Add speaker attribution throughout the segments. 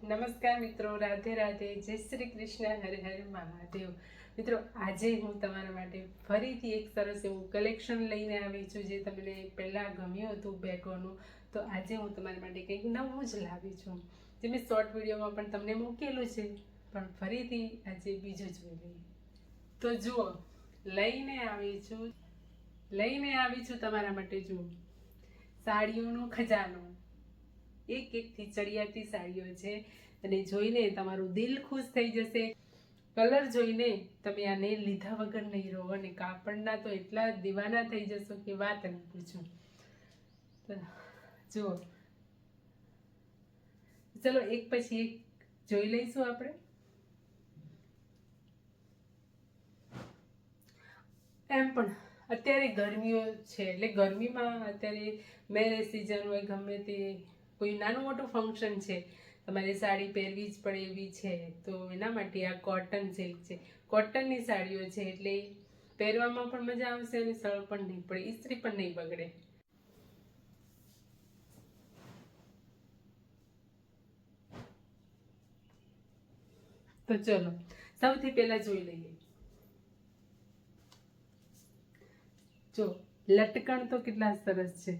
Speaker 1: નમસ્કાર મિત્રો, રાધે રાધે, જય શ્રી કૃષ્ણ, હરે હરે મહાદેવ. મિત્રો, આજે હું તમારા માટે ફરીથી એક સરસ એવું કલેક્શન લઈને આવી છું જે તમને પહેલાં ગમ્યું હતું બેગોનું. તો આજે હું તમારા માટે કંઈક નવું જ લાવી છું જે મેં શોર્ટ વિડીયોમાં પણ તમને મૂકેલું છે, પણ ફરીથી આજે બીજું જોઈ લઈએ. તો જુઓ, લઈને આવી છું તમારા માટે. જુઓ, સાડીઓનો ખજાનો. એકથી ચડિયાતી સાડીઓ છે અને જોઈને તમારું દિલ ખુશ થઈ જશે. કલર જોઈને તમે આને લીધા વગર નહીં રહો અને કાપડના તો એટલા દીવાના થઈ જશો કે વાત ન પૂછો. જુઓ, ચલો એક પછી એક જોઈ લઈશું આપણે. એમ પણ અત્યારે ગરમીઓ છે એટલે ગરમીમાં અત્યારે મેરેજ સિઝન હોય, ગમે તે કોઈ નાનું મોટું ફંક્શન છે, તમારે સાડી પહેરવી જ પડે એવી છે, તો એના માટે આ કોટન સિલ્ક છે. કોટનની સાડીઓ છે એટલે પહેરવામાં પણ મજા આવશે અને સળ પણ નહીં પડે, ઇસ્ત્રી પણ નહીં બગડે. તો ચલો સૌથી પહેલા જોઈ લઈએ. જો, લટકણ તો કેટલા સરસ છે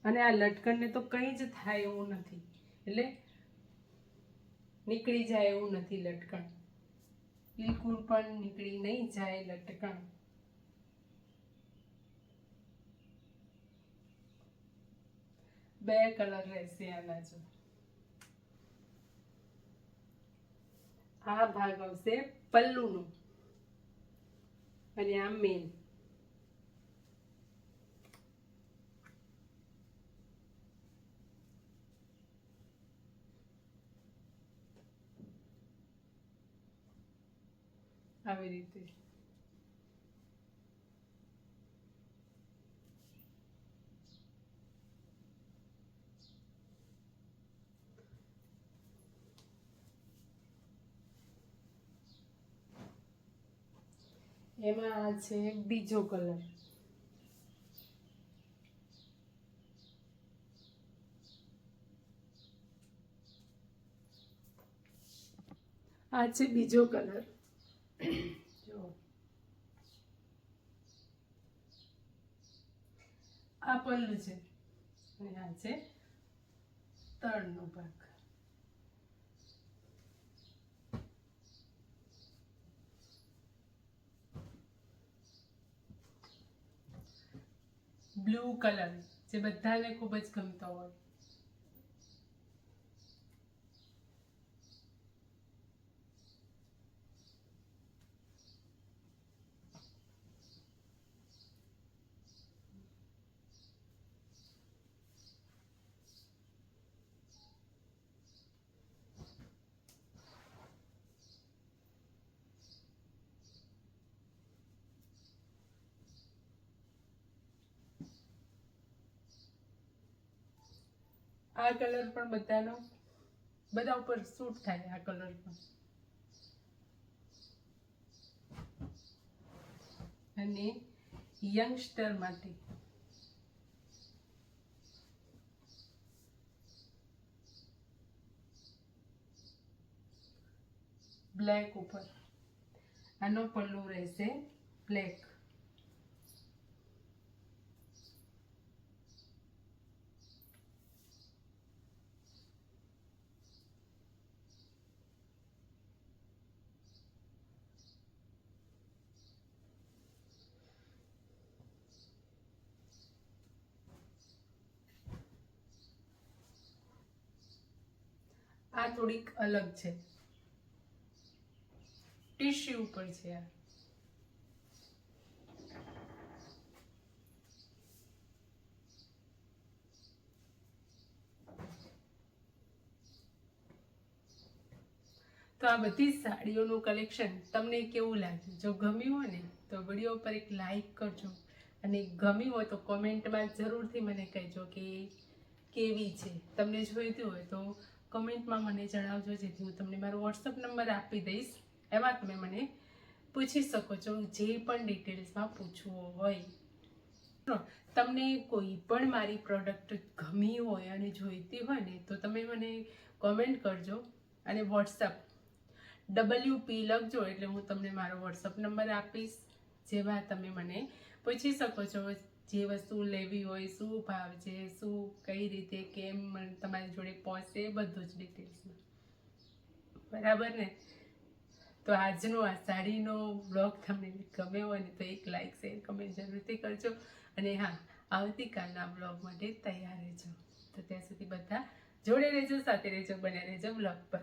Speaker 1: અને આ લટકણને તો કંઈ જ થાય એવું નથી, એટલે નીકળી જાય એવું નથી. લટકણ બિલકુલ પણ નીકળી નહીં જાય. લટકણ બે કલર રહેશે આના. જો, આ ભાગ આવશે પલ્લુનો અને આ મેન. આવી રીતે એમાં આ છે બીજો કલર. આ છે બીજો કલર. જો, આ પલ્લુ છે અને આ છે તળનો ભાગ. બ્લુ કલર જે બધાને ખૂબ જ ગમતો હોય. આ કલર પણ બધા ઉપર સૂટ થાય. આ કલર પણ અને યંગસ્ટર માટે બ્લેક ઉપર. આનો પલ્લુ રહેશે બ્લેક. આ થોડીક અલગ છે, ટીશ્યુ ઉપર છે. આ તો આ બધી સાડીઓનું કલેક્શન તમને કેવું લાગ્યું? જો ગમ્યું હોય ને તો વિડીયો પર એક લાઈક કરજો અને ગમ્યું હોય તો કોમેન્ટમાં જરૂરથી મને કહેજો કે કેવી છે. તમને જોઈતી હોય તો કમેન્ટમાં મને જણાવજો, જેથી હું તમને મારો વોટ્સઅપ નંબર આપી દઈશ. એમાં તમે મને પૂછી શકો છો જે પણ ડિટેલ્સમાં પૂછવું હોય. તમને કોઈ પણ મારી પ્રોડક્ટ ગમી હોય અને જોઈતી હોય ને તો તમે મને કોમેન્ટ કરજો. અને વોટ્સઅપ WP લખજો એટલે હું તમને મારો વોટ્સઅપ નંબર આપીશ, જેમાં તમે મને પૂછી શકો છો જે વસ્તુ લેવી હોય, શું ભાવ છે, શું કઈ રીતે કેમ તમારી જોડે પહોંચશે, એ બધું જ ડિટેલ્સમાં. બરાબર ને? તો આજનો આ સાડીનો બ્લોગ તમને ગમ્યો હોય ને તો એક લાઈક, શેર, કમેન્ટ જરૂરથી કરજો. અને હા, આવતીકાલના બ્લોગ માટે તૈયાર રહેજો. તો ત્યાં સુધી બધા જોડે રહેજો, સાથે રહેજો, બને રહેજો બ્લોગ પર.